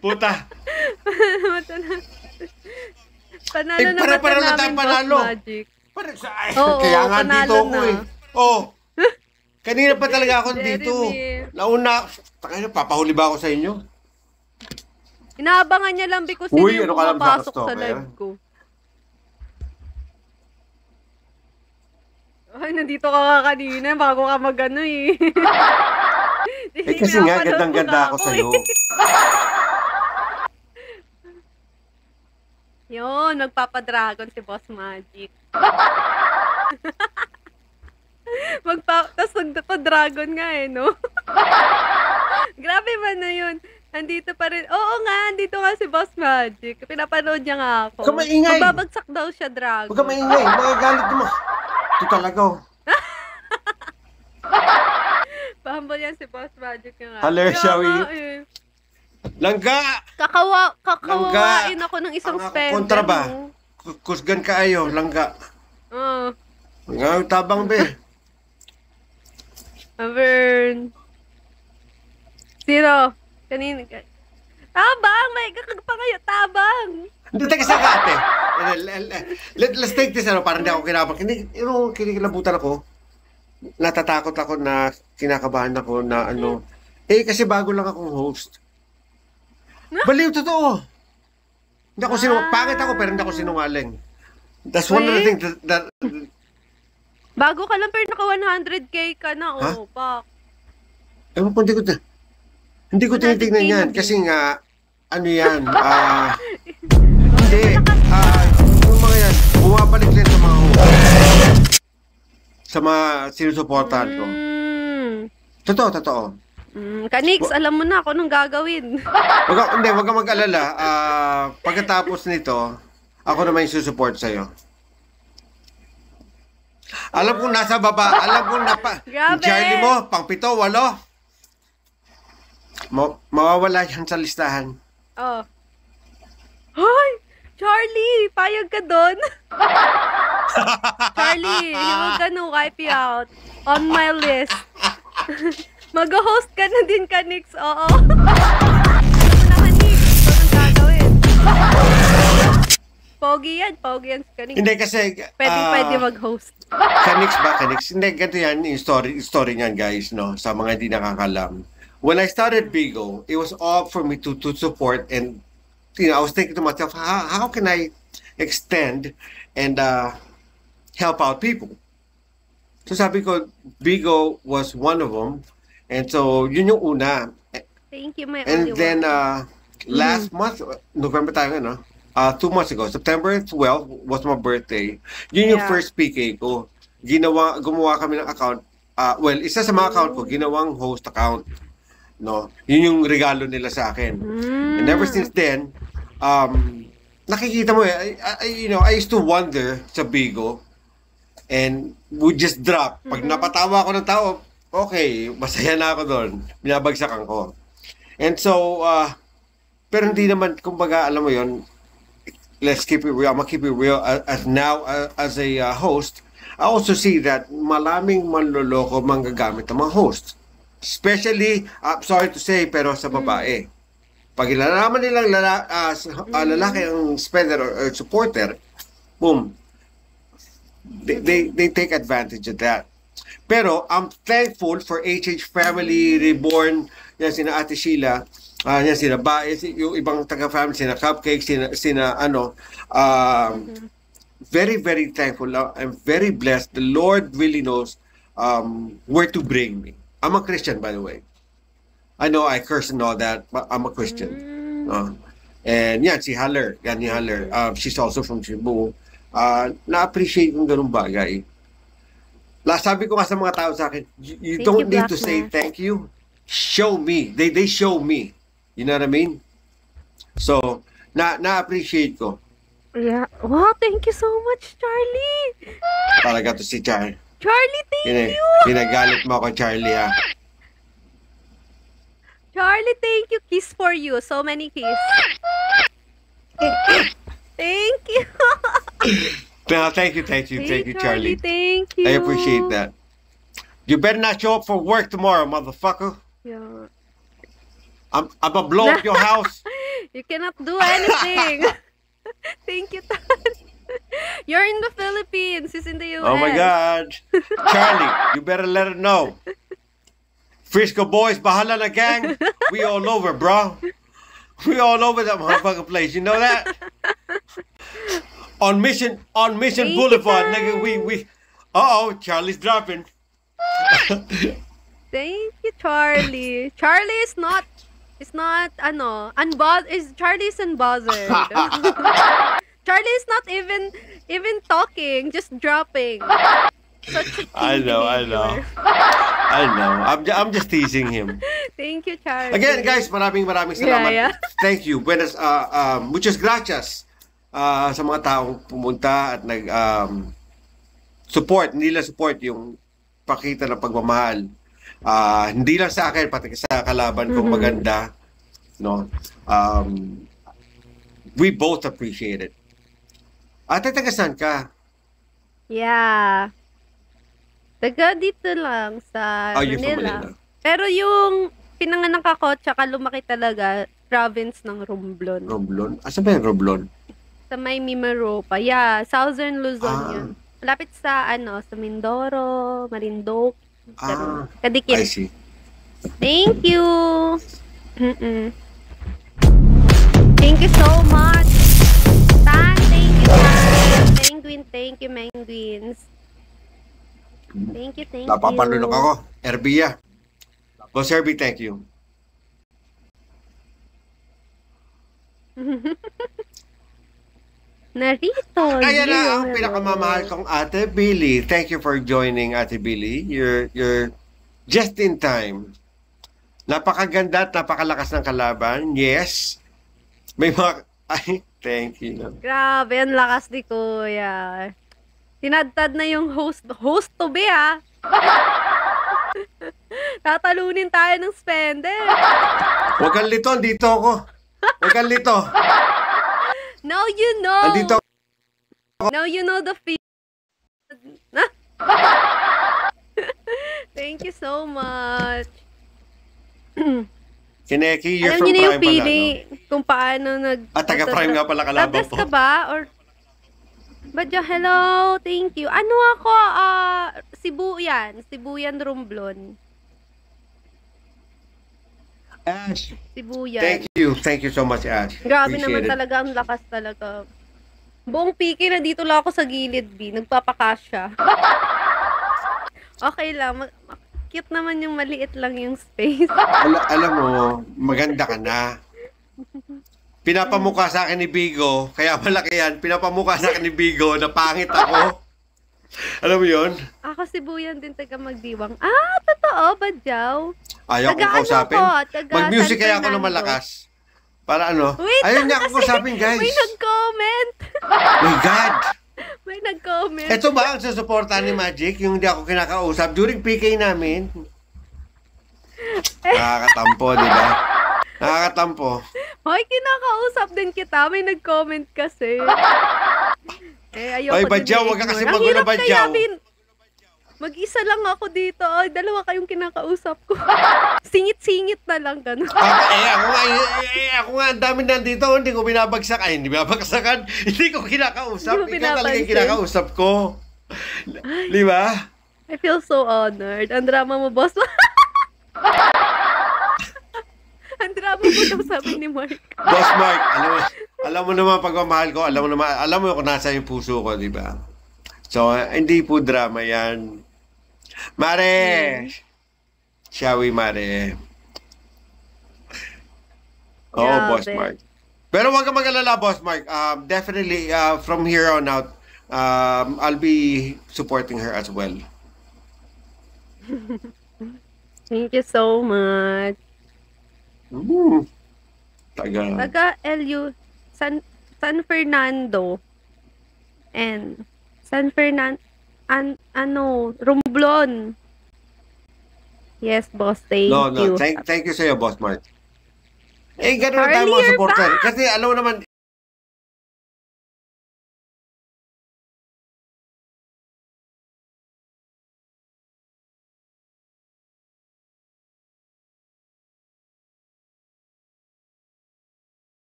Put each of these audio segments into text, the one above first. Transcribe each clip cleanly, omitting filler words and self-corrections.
Puta. Panalo na para mata na namin, tayo Boss panalo. Magic. Oo, kaya nga dito panalo ako na. Oh. Kanina pa talaga ako dito. Jeremy. Nauna, papahuli ba ako sa inyo? Inaabangan niya lang because sino Uy, yung ano ka lang, pumapasok sa stalker? live ko. Ay, nandito ka kanina bago ka magano eh. Kasi nga, gandang-ganda ako sa'yo. Yun, magpapadragon si Boss Magic. Tapos nagpa-dragon nga eh, no? Grabe ba na yun? Andito pa rin. Oo nga, andito nga si Boss Magic. Pinapanood niya nga ako. Huwag ka maingay. Magbabagsak daw siya, dragon. Huwag ka maingay. Magagalit mo. Ito talaga, oh. Pahambal yan si Boss Magic nga. Hello, shall we? Langga! Kakawain ako ng isang spender. Kontra ba? Kusgan ka ayo, langga. Nga, tabang be. Avern. Zero. Kanina. Tabang! May kakagpa kayo, tabang! Hindi, teka sa ate. Let's take this, parang hindi ako kinabang. Hindi, kinikilabutan ako. Natatakot ako na, kinakabahan ako na kasi bago lang akong host. Baliw, totoo. Hindi ako pangit ako, pero hindi ako sinungaling. That's one of the things that bago ka lang, pero naka 100k ka na, pak. Ewan ko, hindi ko tinitignan yan. Kasi nga, yan, hindi, yung mga yan, bumabalik din sa mga host. Sa mga sinusuportahan ko. Totoo. Kanix, alam mo na ako nung gagawin. Wag kang mag-alala. Pagkatapos nito, ako naman yung susupport sa'yo. Alam kong nasa baba. Alam kong Grabe. Charlie mo, pang 7, 8. Mawawala yan sa listahan. Oh. Hoy! Charlie! Payag ka doon? Charlie, you will gonna wipe you out on my list. Mag-host ka na din, Kanix. Oo. Ano na, Kanix? Ito nang gagawin. Pogi yan si Kanix. Hindi kasi... Pwede mag-host. Kanix. Hindi, ganito yan yung story niyan, guys, no? Sa mga hindi nakakalam. When I started Bigo, it was all for me to support and, I was thinking to myself, how can I extend and help out people? So sabi ko, Bigo was one of them. And so, yun yung una. Thank you, my And only then, one. last month, November tayo, 2 months ago, September 12 was my birthday. Yun yung first PK ko. Gumawa kami ng account. Isa sa mga account ko, ginawang host account. No? Yun yung regalo nila sa akin. And ever since then, nakikita mo I used to wonder sa Bigo and would just drop. Pag napatawa ako ng tao, okay, masaya na ako doon. Binabagsakan ko. And so, pero hindi naman, kumbaga, alam mo yon, let's keep it real. I'm gonna keep it real. As a host, I also see that maraming manloloko manggagamit ng mga host. Especially, sorry to say, pero sa babae. Pag ilalaman nilang lalaki ang spender or supporter, boom, they take advantage of that. Pero I'm thankful for HH Family, Reborn, yan sina Ate Sheila, yan sina Bae, yung ibang taga-family, sina Cupcake, very, very thankful. I'm very blessed. The Lord really knows where to bring me. I'm a Christian, by the way. I know I curse and all that, but I'm a Christian. And yan, si Haller, she's also from Cebu. Na-appreciate yung ganung bagay. Sabi ko nga sa mga tao sa akin, you don't need to say thank you. Show me. They show me. You know what I mean? So, na-appreciate ko. Yeah. Wow, thank you so much, Charlie. Talaga to si Charlie. Charlie, thank you. Pinagalit mo ako, Charlie, ha? Charlie, thank you. Kiss for you. So many kiss. Thank you. No, thank you, Charlie. Thank you. I appreciate that. You better not show up for work tomorrow, motherfucker. Yeah. I'm gonna blow up your house. You cannot do anything. Thank you, Tan. You're in the Philippines. He's in the US. Oh my God. Charlie, you better let her know. Frisco boys, bahala na gang. We all over, bro. We all over that motherfucking place. You know that? On Mission Thank Boulevard, you, nigga, Tan. we Charlie's dropping. Thank you, Charlie. Charlie is not, Charlie is unbothered. Charlie is not even talking, just dropping. Such a I king know. behavior. I'm just teasing him. Thank you, Charlie. Again, guys, maraming salamat. Yeah. Thank you. Muchas gracias sa mga taong pumunta at support, hindi lang support yung pakita ng pagmamahal. Hindi lang sa akin, pati sa kalaban kong maganda. No? We both appreciate it. Ate, taga saan ka? Yeah. Taga dito lang sa You're from Manila. Manila. Pero yung pinanganak ako tsaka lumaki talaga, province ng Romblon. Romblon? Asa ba yung Romblon? Sa may Mimaropa. Yeah, Southern Luzon Ah. yun. Malapit sa sa Mindoro, Marinduque. ganun. Kadikit. I see. Thank you. Mm-mm. Thank you so much. Tan, thank you, Tan. Penguin, thank you, Penguins. Thank you. Napapalunok ako. Erbia. Boss Herbie, thank you. Narito. Ayan na ang hello. pinakamamahal kong Ate Billy. Thank you for joining, Ate Billy. You're just in time. Napakaganda at napakalakas ng kalaban. Yes. May mga... Ay, thank you. Grabe, ang lakas ni Kuya. Tinadtad na yung host to be, ha? Tatalunin tayo ng spender. Huwag kang lito, dito ako. Huwag kang lito. Now you know. Andito Now you know the feel. Thank you so much. Kineki, you're Alam from niyo na yung Prime pala, pili no? kung paano Taga-Prime nga pala kalaban Tabes po. ka ba? Or Badyo, hello, thank you. Ano ako, Sibuyan Romblon. Ash, Sibuyan. thank you so much, Ash. Grabe Appreciate naman it. talaga, ang lakas talaga. Buong piki na dito lang ako sa gilid, B. Nagpapakasya. Okay lang. Cute naman yung maliit lang yung space. Alam mo, maganda ka na. Pinapamukha sa akin ni Bigo, kaya malaki yan. Pinapamukha sa akin ni Bigo na pangit ako. Alam mo yun? Ako Sibuyan din taga Magdiwang. Totoo, Badyaw? Ayaw kong Taga kausapin. ano ko? Taga Mag-music San kaya ako na Fernando. malakas. Para ano? Wait, Ayaw niya ako kasi kausapin, guys. May nag-comment. My God! May nag-comment. Ito ba ang susuportahan ni Magic? Yung hindi ako kinakausap during PK namin? Nakakatampo, di ba? Nakakatampo. Hoy, kinakausap din kita. May nag-comment kasi. Ayoko Oy, din Badyaw, wag ka i-ignore. kasi Ang magulo, hirap Badyaw. kaya, mag-isa lang ako dito. Ay, dalawa kayong kinakausap ko. Singit-singit na lang, gano'n. Ako nga, ang dami nandito, hindi ko binabagsak. Ay, hindi binabagsakan. Hindi ko kinakausap. Hindi mo Ikaw talaga yung pinapansin. kinakausap ko. Di ba? I feel so honored. Ang drama mo, boss. Ang drama mo daw, sabi ni Mark. Boss Mark, alam mo naman pagmamahal ko, alam mo kung nasa yung puso ko, di ba? So, hindi po drama yan. Mare! Shall we, Mare? Oo, Grabe. Boss Mark. Pero wag ka mag-alala, Boss Mark. Definitely, from here on out, I'll be supporting her as well. Thank you so much. Taga LU, San Fernando. And San Fernando, Romblon. Yes, boss, thank No, you. thank you sa'yo, Boss Mark. Eh, ganun na tayo Charlie, mga you're supporter. back! Kasi alam mo naman,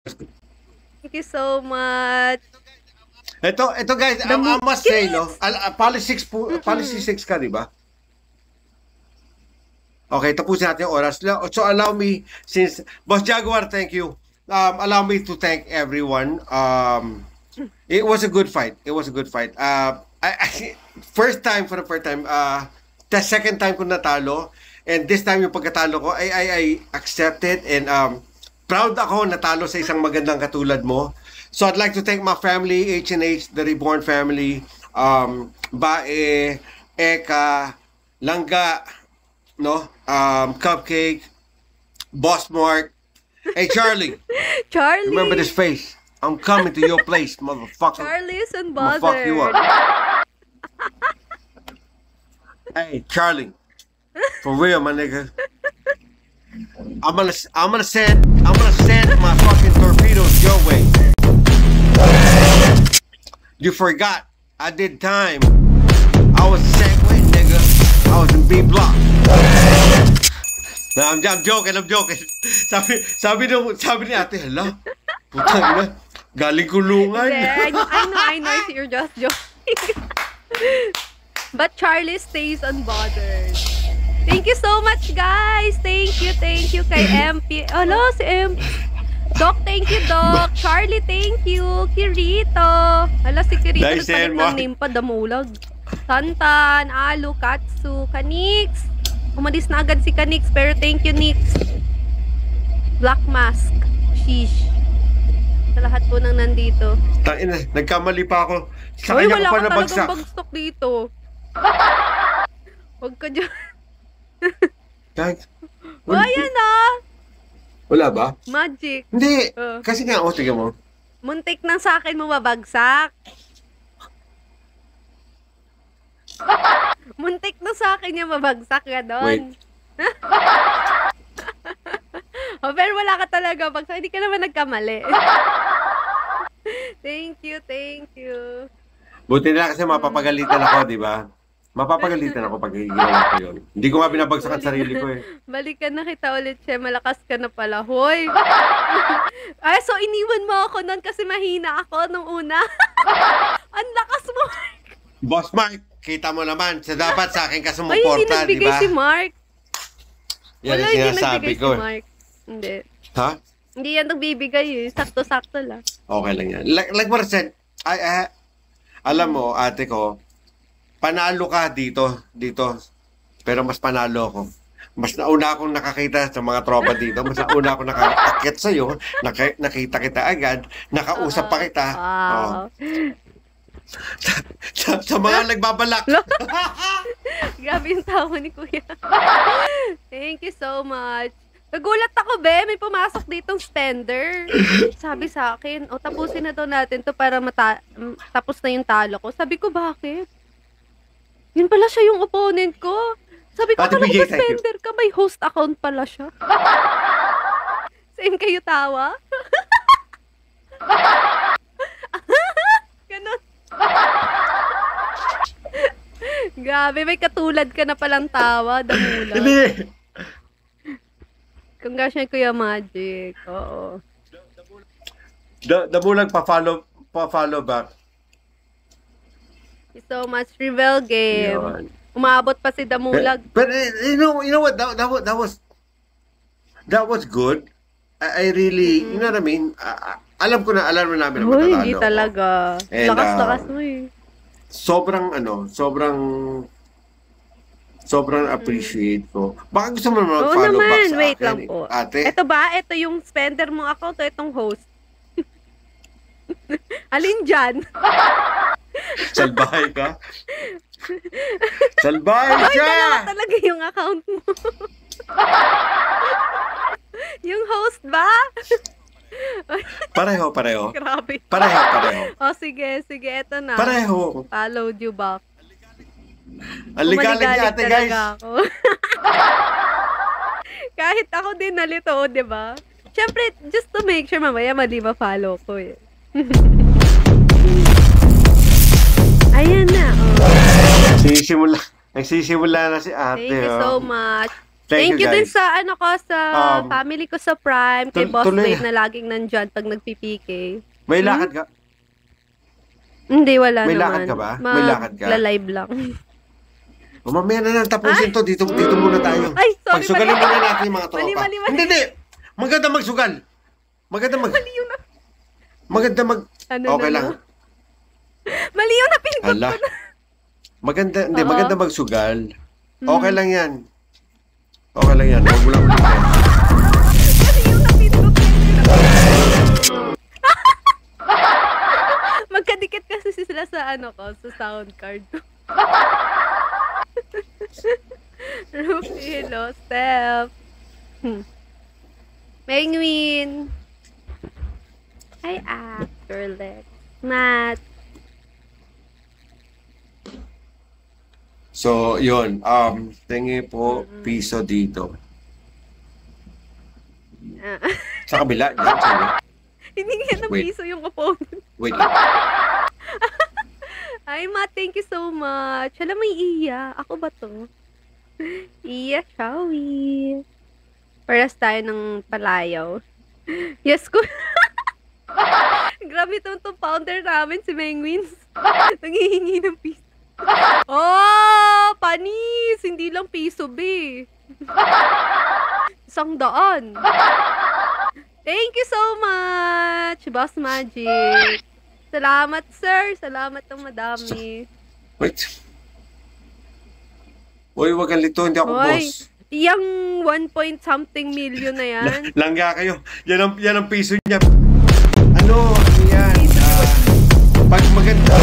Thank you so much. Ito guys, I must say, no, policy 6 ka, di ba? Okay, tapusin natin yung oras. So allow me, since Boss Jaguar, thank you. Allow me to thank everyone. It was a good fight. It was a good fight. For the first time, the second time ko natalo, and this time yung pagkatalo ko, I accepted, and proud ako natalo sa isang magandang katulad mo. So I'd like to thank my family, H&H, the Reborn family, Bae, Eka, Langga, no, Cupcake, Boss Mark. Hey Charlie, Charlie. remember this face. I'm coming to your place, motherfucker. Charlie isn't I'ma fuck you bothered. up. Hey Charlie, for real, my nigga. I'm gonna send my fucking torpedoes your way. You forgot, I did time. I was the same way, nigga. I was in B block. No, I'm joking. Sabi ni ate, hala, putang ina, galing kulungan. I know you're just joking. But Charlie stays unbothered. Thank you so much, guys. Thank you kay MP. Hello, si MP. Doc, thank you, Doc. Charlie, thank you. Kirito. Hala, si Kirito nagpalit ng name pa, damulag. Santan, Alu, Katsu, Kanix. Umalis na agad si Kanix, pero thank you, Nix. Black Mask. Sheesh. Sa lahat po nang nandito. Tangina, nagkamali pa ako. Sa Uy, kanya wala ko pa ka nabagsak. talagang bagsak dito. Huwag ka dyan. Ayan ah! Wala ba? Magic. Hindi. Kasi nga, tingnan mo. Muntik nang sa akin mo mabagsak. Muntik na sa akin yung mabagsak ka doon. Wait. Pero wala ka talaga bagsak. Hindi ka naman nagkamali. Thank you. Buti na kasi mapapagalitan ako, di ba? Mapapagalitan ako pag ginawa ko yun. Hindi ko nga binabagsak ang sarili ko eh. Balikan na kita ulit siya. Malakas ka na pala. Hoy! Ay, so iniwan mo ako nun kasi mahina ako nung una. Ang lakas mo, Mark. Boss Mark, kita mo naman. Dapat sa akin ka Ay, sumuporta, hindi di nagbigay ba? si Mark. Yan ang sinasabi ko. Si Mark. Hindi. Ha? Hindi yan nagbibigay eh. Sakto-sakto lang. Okay lang yan. Like what I said, alam mo, ate ko, panalo ka dito. Pero mas panalo ako. Mas nauna akong nakakita sa mga tropa dito. Mas nauna akong nakakakit sa'yo. Nakita kita agad. Nakausap pa kita. Wow. Sa mga nagbabalak. Grabe yung tawa ni Kuya. Thank you so much. Nagulat ako, be. May pumasok ditong spender. Sabi sa akin, tapusin na daw natin to para tapos na yung talo ko. Sabi ko, bakit? Yun pala siya yung opponent ko. Sabi ko, akala ko spender ka, may host account pala siya. Same kayo tawa? Ganon. Grabe, may katulad ka na palang tawa, damulag. Hindi. Congratulations, Kuya Magic. Oo. Damulag pa-follow back. Thank you so much, Revel Game. Yun. Umabot pa si Damulag. But you know what? That was good. I really, you know what I mean? Alam mo namin na matatalo. Uy, hindi talaga. And, Lakas-lakas mo eh. Sobrang appreciate ko. Baka gusto mo naman follow naman. back sa Wait akin. lang po. Ate? Ito ba? Ito yung spender mo account o itong host? Alin dyan? Salbahay ka? Salbahay Ay, siya! dalawa talaga yung account mo. Yung host ba? Pareho. Grabe. Pareho. O, sige. Ito na. Pareho. Followed you back. Ang ligalig ni ate, guys. Ako. Kahit ako din nalito, di ba? Siyempre, just to make sure mamaya mali ma-follow ko eh. Ayan na. Nagsisimula na si ate. Thank you so much. Thank you din guys. sa ano ko, sa family ko sa Prime, kay Boss tuloy Wade na laging nandyan pag nagpi-PK. May lakad ka? Hindi, wala May naman. lakad ka ba? May lakad ka? Magla-live lang. O, mamaya na lang tapusin to. Dito muna tayo. Ay, sorry. Pagsugalin muna natin yung mga tropa. Mali. Hindi. Maganda magsugal. Mali yun na. Maganda Ano okay na, lang. no? Mali yun na pinindot Hala. ko na. Maganda magsugal. Okay lang yan. Okay lang yan. Huwag mo lang ulitin. Mali yun na pinindot ko. Magkadikit kasi sila sa ano ko, sa sound card ko. Rufilo, Steph. Penguin. Hi, Actor Lex. Matt. So, yun. Tingi po piso dito. Sa kabila. Yan, sorry. Hindi nga ng Wait. piso yung opponent. Wait. Ay, Matt, thank you so much. Alam, may Iya. Ako ba to? Iya, Shawi. Paras tayo ng palayaw. Yes, ko. Grabe itong founder namin, si Mengwins. Nanghihingi ng piso. Oh, panis! Hindi lang piso, be. 100. Thank you so much, Boss Magic. Salamat, sir. Salamat ng madami. Wait. Uy, wag kang lito. Hindi ako Hoy, boss. yung 1 point something million na yan. Langga kayo. Yan ang piso niya. Ano yan? Pag maganda